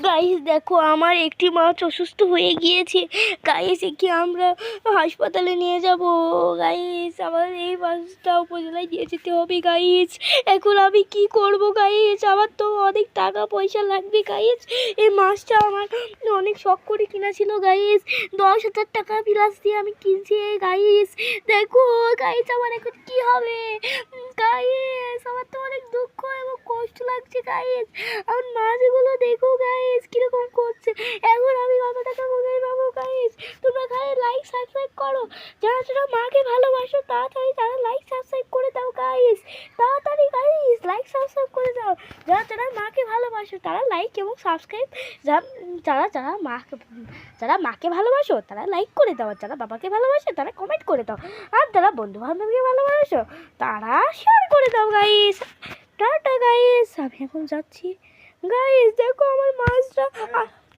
Guys দেখো, আমার একটি মাছ অসুস্থ হয়ে গিয়েছে। গাইস একে আমরা হাসপাতালে নিয়ে যাব। গাইস আমার এই মাছটা উপজেলায় নিয়ে যেতে হবে। গাইস এখন আমি কি করব? গাইস আমার তো অনেক টাকা পয়সা লাগবে। গাইস এই মাছটা আমার অনেক শখ করে কিনা ছিল। গাইস 10,000 টাকা প্লাস দিয়ে আমি কিনছি। গাইস দেখো গাইস আমার এখন কি হবে? গাইস আমার তো অনেক দুঃখ এবং কষ্ট লাগছে। গাইস আমার মাছগুলো দেখো গাইস কিরকম করছে। এখন আমি কত টাকা কোথায় পাবো? গাইস তোমরা খালি লাইক সাবস্ক্রাইব করো। যারা যারা মাকে ভালোবাসো তাড়াতাড়ি তারা লাইক সাবস্ক্রাইব করে দাও। গাইস তাড়াতাড়ি গাইস লাইক সাবস্ক্রাইব করে দাও। যারা যারা মাকে ভালোবাসো তারা লাইক এবং সাবস্ক্রাইব, যারা যারা মাকে ভালোবাসো তারা লাইক করে দাও। যারা বাবাকে ভালোবাসো তারা কমেন্ট করে দাও। আর যারা বন্ধু বান্ধবকে ভালোবাসো তারা শেয়ার করে দাও। গাইস টাটা গাইস, আমি এখন যাচ্ছি। গাইস দেখো আমার মাছটা